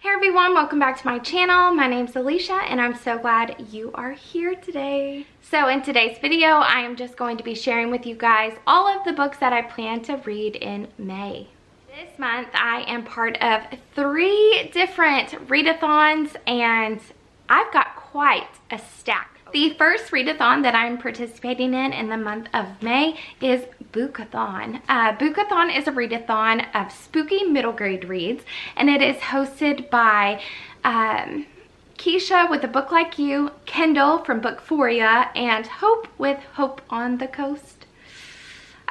Hey everyone, welcome back to my channel. My name's Alicia and I'm so glad you are here today. So in today's video, I am just going to be sharing with you guys all of the books that I plan to read in May. This month I am part of 3 different readathons and I've got quite a stack. The first readathon that I'm participating in the month of May is Bookathon. Bookathon is a readathon of spooky middle grade reads, and it is hosted by Keisha with A Book Like You, Kendall from Bookphoria, and Hope with Hope on the Coast.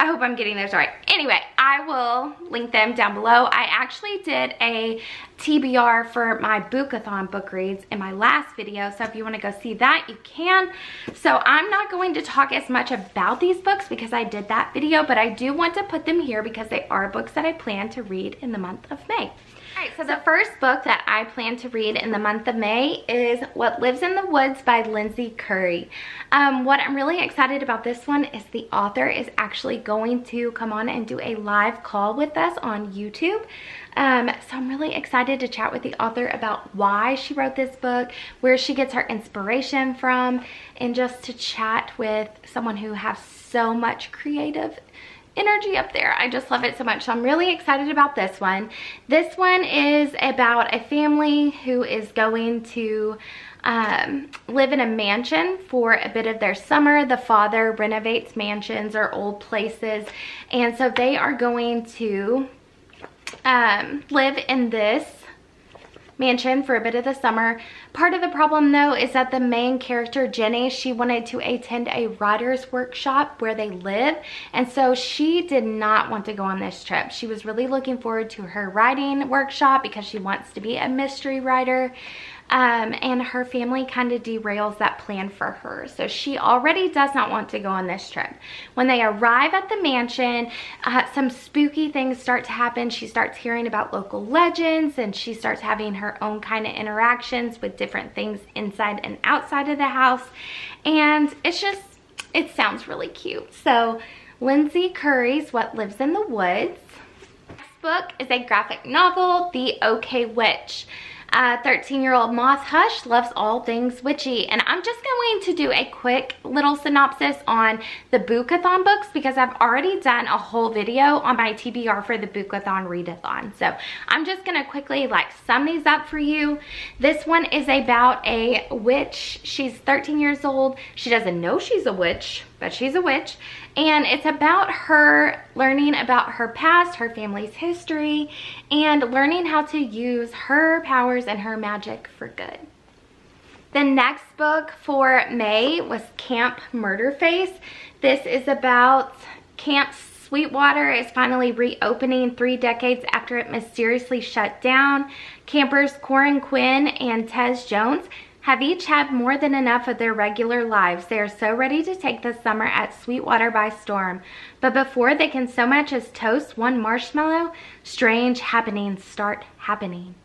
I hope I'm getting those right. Anyway, I will link them down below. I actually did a TBR for my Bookathon book reads in my last video, so if you want to go see that, you can. So I'm not going to talk as much about these books because I did that video, but I do want to put them here because they are books that I plan to read in the month of May. Alright, so the first book that I plan to read in the month of May is What Lives in the Woods by Lindsay Curry. What I'm really excited about this one is the author is actually going to come on and do a live call with us on YouTube. So I'm really excited to chat with the author about why she wrote this book, where she gets her inspiration from, and just to chat with someone who has so much creative energy up there. I just love it so much. So I'm really excited about this one. This one is about a family who is going to live in a mansion for a bit of their summer. The father renovates mansions or old places, and so they are going to live in this mansion for a bit of the summer. Part of the problem though is that the main character, Jenny, she wanted to attend a writer's workshop where they live, and so she did not want to go on this trip. She was really looking forward to her writing workshop because she wants to be a mystery writer. And her family kind of derails that plan for her. So she already does not want to go on this trip. When they arrive at the mansion, some spooky things start to happen. She starts hearing about local legends and she starts having her own kind of interactions with different things inside and outside of the house. And it's just, it sounds really cute. So Lindsay Curry's What Lives in the Woods. Next book is a graphic novel, The OK Witch. 13-year-old Moth Hush loves all things witchy, and I'm just going to do a quick little synopsis on the Bookathon books because I've already done a whole video on my TBR for the Bookathon readathon. So I'm just gonna quickly sum these up for you. This one is about a witch. She's 13 years old. She doesn't know she's a witch, but she's a witch, and it's about her learning about her past, her family's history, and learning how to use her powers and her magic for good. The next book for May was Camp Murderface. This is about Camp Sweetwater is finally reopening 3 decades after it mysteriously shut down. Campers Corin Quinn and Tez Jones have each had more than enough of their regular lives. They are so ready to take the summer at Sweetwater by storm. But before they can so much as toast one marshmallow, strange happenings start happening.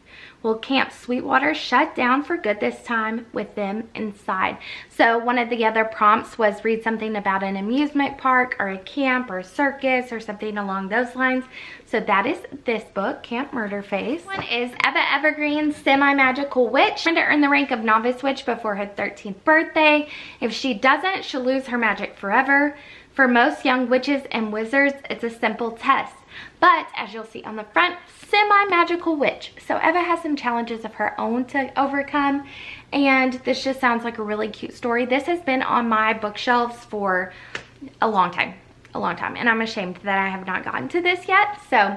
Will Camp Sweetwater shut down for good this time with them inside? So one of the other prompts was read something about an amusement park or a camp or a circus or something along those lines. So that is this book, Camp Murderface. This one is Eva Evergreen's Semi-Magical Witch. Trying to earn the rank of Novice Witch before her 13th birthday. If she doesn't, she'll lose her magic forever. For most young witches and wizards, it's a simple test. But as you'll see on the front, semi-magical witch. So Eva has some challenges of her own to overcome, and this just sounds like a really cute story. This has been on my bookshelves for a long time, and I'm ashamed that I have not gotten to this yet. So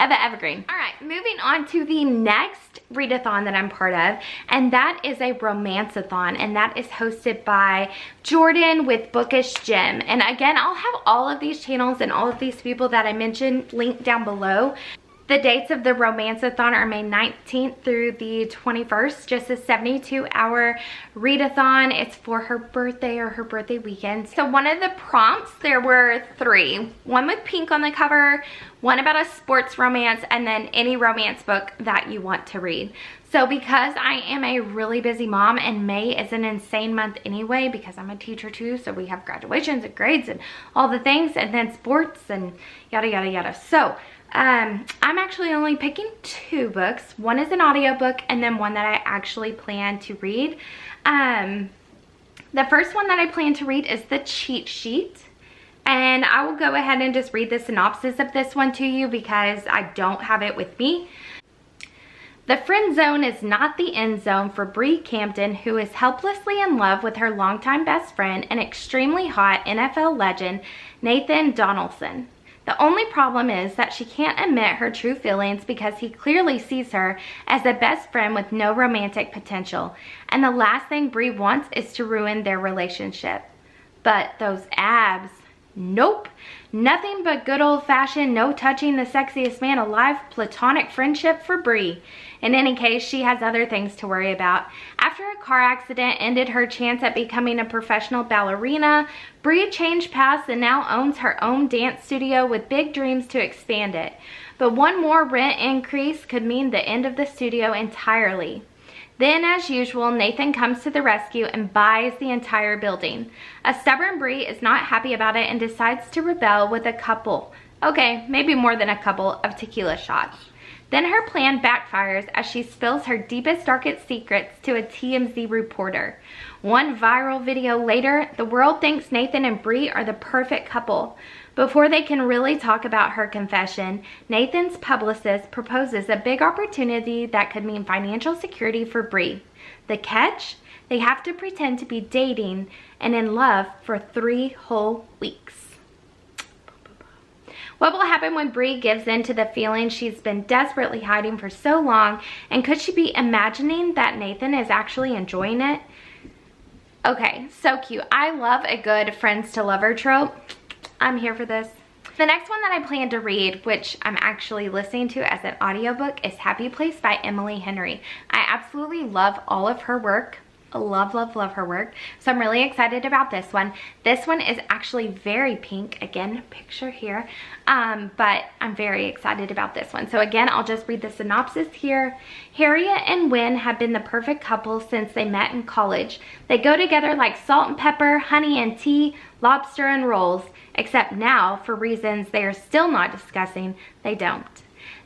Eva Evergreen. All right, moving on to the next readathon that I'm part of, and that is a Romanceathon, and that is hosted by Jordan with Bookish Gem. And again, I'll have all of these channels and all of these people that I mentioned linked down below. The dates of the Romanceathon are May 19th through the 21st, just a 72-hour readathon. It's for her birthday or her birthday weekend. So one of the prompts, there were 3. One with pink on the cover, one about a sports romance, and then any romance book that you want to read. So because I am a really busy mom, and May is an insane month anyway because I'm a teacher too, so we have graduations and grades and all the things, and then sports and yada yada yada. So I'm actually only picking 2 books. One is an audiobook and then one that I actually plan to read. The first one that I plan to read is The Cheat Sheet. And I will go ahead and just read the synopsis of this one to you because I don't have it with me. The friend zone is not the end zone for Bree Campton, who is helplessly in love with her longtime best friend and extremely hot NFL legend, Nathan Donaldson. The only problem is that she can't admit her true feelings because he clearly sees her as a best friend with no romantic potential. And the last thing Bree wants is to ruin their relationship. But those abs, nope. Nothing but good old-fashioned, no touching the sexiest man alive platonic friendship for Bree. In any case, she has other things to worry about. After a car accident ended her chance at becoming a professional ballerina, Bree changed paths and now owns her own dance studio with big dreams to expand it. But one more rent increase could mean the end of the studio entirely. Then, as usual, Nathan comes to the rescue and buys the entire building. A stubborn Bree is not happy about it and decides to rebel with a couple, okay, maybe more than a couple, of tequila shots. Then her plan backfires as she spills her deepest, darkest secrets to a TMZ reporter. One viral video later, the world thinks Nathan and Bree are the perfect couple. Before they can really talk about her confession, Nathan's publicist proposes a big opportunity that could mean financial security for Bree. The catch? They have to pretend to be dating and in love for 3 whole weeks. What will happen when Bree gives in to the feeling she's been desperately hiding for so long? And could she be imagining that Nathan is actually enjoying it? Okay, so cute. I love a good friends to lover trope. I'm here for this. The next one that I plan to read, which I'm actually listening to as an audiobook, is Happy Place by Emily Henry. I absolutely love all of her work. Love her work. So I'm really excited about this one. This one is actually very pink. Again, picture here. But I'm very excited about this one. So again, I'll just read the synopsis here. Harriet and Wynn have been the perfect couple since they met in college. They go together like salt and pepper, honey and tea, lobster and rolls. Except now, for reasons they are still not discussing, they don't.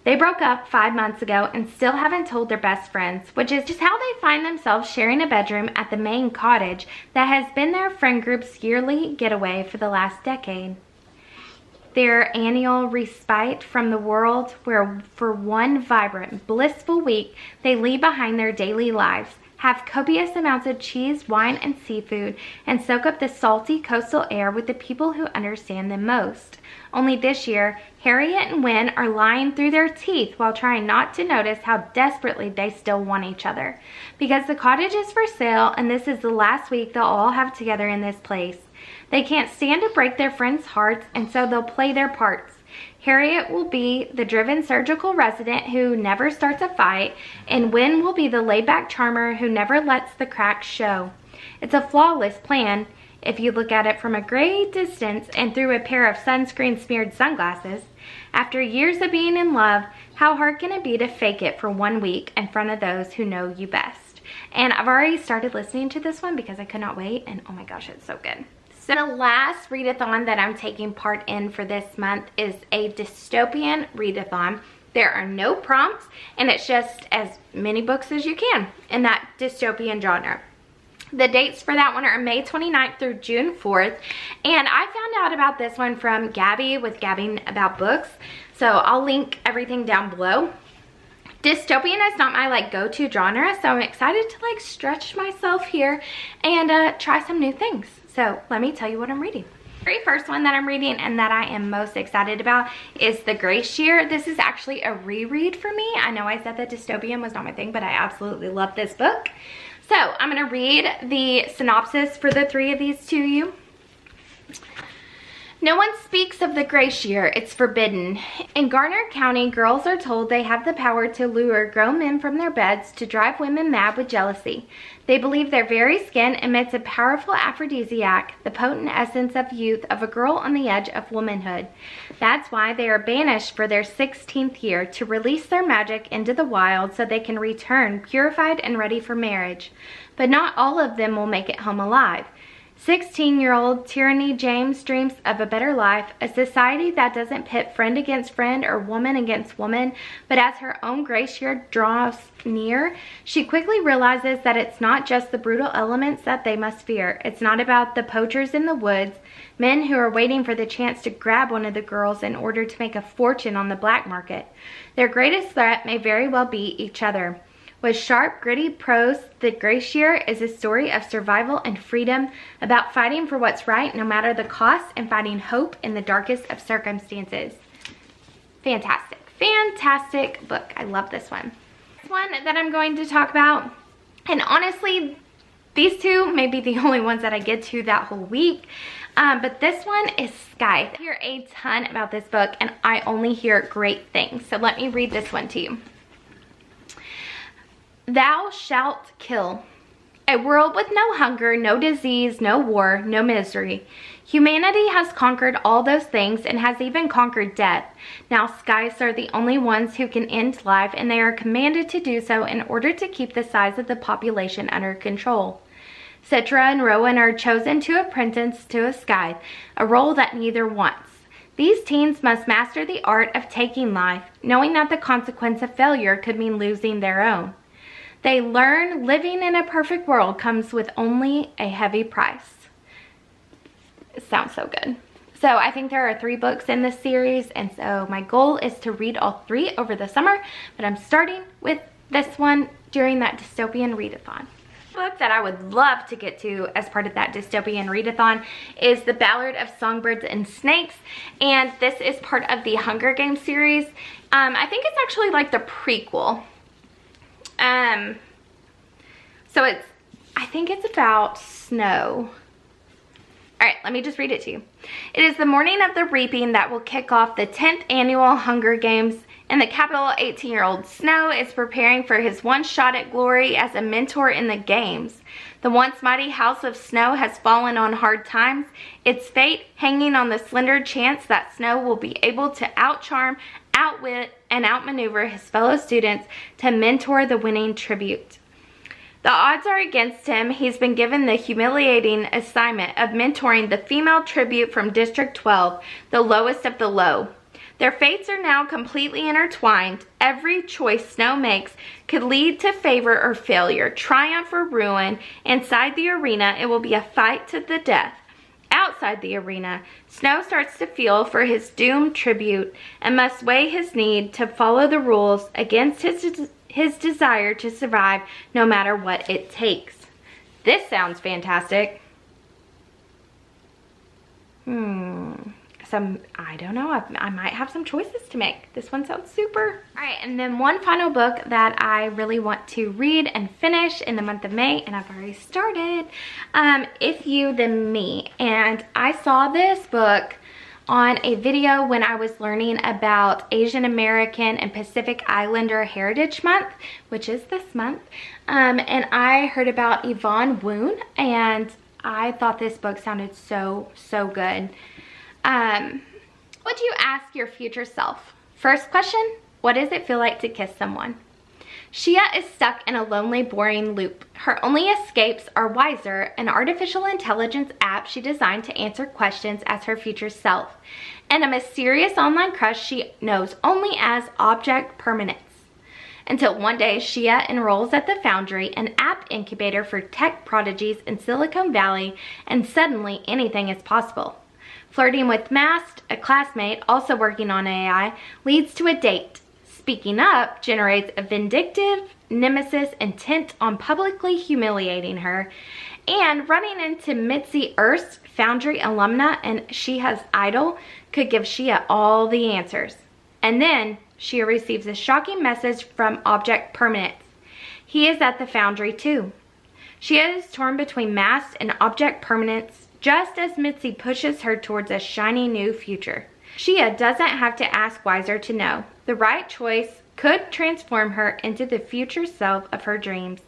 They broke up 5 months ago and still haven't told their best friends, which is just how they find themselves sharing a bedroom at the main cottage that has been their friend group's yearly getaway for the last decade. Their annual respite from the world where for one vibrant, blissful week they leave behind their daily lives, have copious amounts of cheese, wine, and seafood, and soak up the salty coastal air with the people who understand them most. Only this year, Harriet and Wynn are lying through their teeth while trying not to notice how desperately they still want each other. Because the cottage is for sale and this is the last week they'll all have together in this place. They can't stand to break their friends' hearts, and so they'll play their parts. Harriet will be the driven surgical resident who never starts a fight, and Wynn will be the laid-back charmer who never lets the cracks show. It's a flawless plan if you look at it from a great distance and through a pair of sunscreen-smeared sunglasses. After years of being in love, how hard can it be to fake it for 1 week in front of those who know you best? And I've already started listening to this one because I could not wait, and oh my gosh, it's so good. So the last readathon that I'm taking part in for this month is a dystopian readathon. There are no prompts, and it's just as many books as you can in that dystopian genre. The dates for that one are May 29th through June 4th. And I found out about this one from Gabby with Gabbing About Books. So I'll link everything down below. Dystopian is not my go-to genre, so I'm excited to stretch myself here and try some new things. So let me tell you what I'm reading. The very first one that I'm reading and that I am most excited about is The Grace Year. This is actually a reread for me. I know I said that dystopian was not my thing, but I absolutely love this book. So I'm going to read the synopsis for the 3 of these to you. No one speaks of the Grace Year. It's forbidden. In Garner County, girls are told they have the power to lure grown men from their beds to drive women mad with jealousy. They believe their very skin emits a powerful aphrodisiac, the potent essence of youth of a girl on the edge of womanhood. That's why they are banished for their 16th year, to release their magic into the wild so they can return purified and ready for marriage. But not all of them will make it home alive. 16-year-old Tyranny James dreams of a better life, a society that doesn't pit friend against friend or woman against woman, but as her own grace year draws near, she quickly realizes that it's not just the brutal elements that they must fear. It's not about the poachers in the woods, men who are waiting for the chance to grab one of the girls in order to make a fortune on the black market. Their greatest threat may very well be each other. With sharp, gritty prose, The Grace Year is a story of survival and freedom, about fighting for what's right no matter the cost and finding hope in the darkest of circumstances. Fantastic. Fantastic book. I love this one. This one that I'm going to talk about, and honestly, these two may be the only ones that I get to that whole week, but this one is Sky. I hear a ton about this book, and I only hear great things. So let me read this one to you. Thou shalt kill. A world with no hunger, no disease, no war, no misery. Humanity has conquered all those things and has even conquered death. Now skies are the only ones who can end life, and they are commanded to do so in order to keep the size of the population under control. Citra and Rowan are chosen to apprentice to a sky, a role that neither wants. These teens must master the art of taking life, knowing that the consequence of failure could mean losing their own. They learn living in a perfect world comes with only a heavy price. It sounds so good. So I think there are 3 books in this series, and so my goal is to read all 3 over the summer, but I'm starting with this one during that dystopian readathon. The book that I would love to get to as part of that dystopian readathon is The Ballad of Songbirds and Snakes, and this is part of the Hunger Games series. I think it's actually like the prequel. So I think it's about snow. All right, let me just read it to you. It is the morning of the reaping that will kick off the 10th annual Hunger Games. In the capital, 18-year-old Snow is preparing for his one shot at glory as a mentor in the games. The once mighty House of Snow has fallen on hard times, its fate hanging on the slender chance that Snow will be able to outcharm, outwit, and outmaneuver his fellow students to mentor the winning tribute. The odds are against him. He's been given the humiliating assignment of mentoring the female tribute from District 12, the lowest of the low. Their fates are now completely intertwined. Every choice Snow makes could lead to favor or failure, triumph or ruin. Inside the arena, it will be a fight to the death. Outside the arena, Snow starts to feel for his doomed tribute and must weigh his need to follow the rules against his desire to survive no matter what it takes. This sounds fantastic. I don't know, I might have some choices to make. This one sounds super. All right, and then one final book that I really want to read and finish in the month of May, and I've already started, If You Then Me. And I saw this book on a video when I was learning about Asian American and Pacific Islander Heritage Month, which is this month, and I heard about Yvonne Woon, and I thought this book sounded so good. What do you ask your future self? First question, what does it feel like to kiss someone? Shia is stuck in a lonely, boring loop. Her only escapes are Wiser, an artificial intelligence app she designed to answer questions as her future self, and a mysterious online crush she knows only as Object Permanence. Until one day, Shia enrolls at the Foundry, an app incubator for tech prodigies in Silicon Valley, and suddenly anything is possible. Flirting with Mast, a classmate also working on AI, leads to a date. Speaking up generates a vindictive nemesis intent on publicly humiliating her, and running into Mitzi Erst, Foundry alumna and Shia's idol, could give Shia all the answers. And then Shia receives a shocking message from Object Permanence. He is at the Foundry too. Shia is torn between Mast and Object Permanence, just as Mitzi pushes her towards a shiny new future. Shia doesn't have to ask Wiser to know. The right choice could transform her into the future self of her dreams,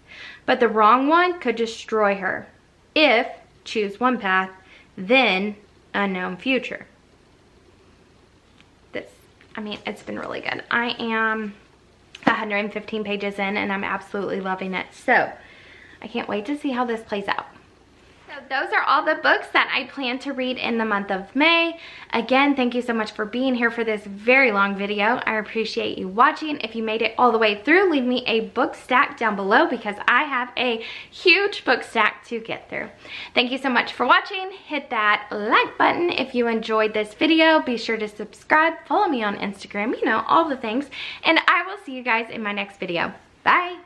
but the wrong one could destroy her. If choose one path, then unknown future. It's been really good. I am 115 pages in and I'm absolutely loving it. So I can't wait to see how this plays out. So So those are all the books that I plan to read in the month of May. Again, thank you so much for being here for this very long video. I appreciate you watching. If you made it all the way through, leave me a book stack down below because I have a huge book stack to get through. Thank you so much for watching. Hit that like button if you enjoyed this video. Be sure to subscribe, follow me on Instagram, you know, all the things. And I will see you guys in my next video. Bye.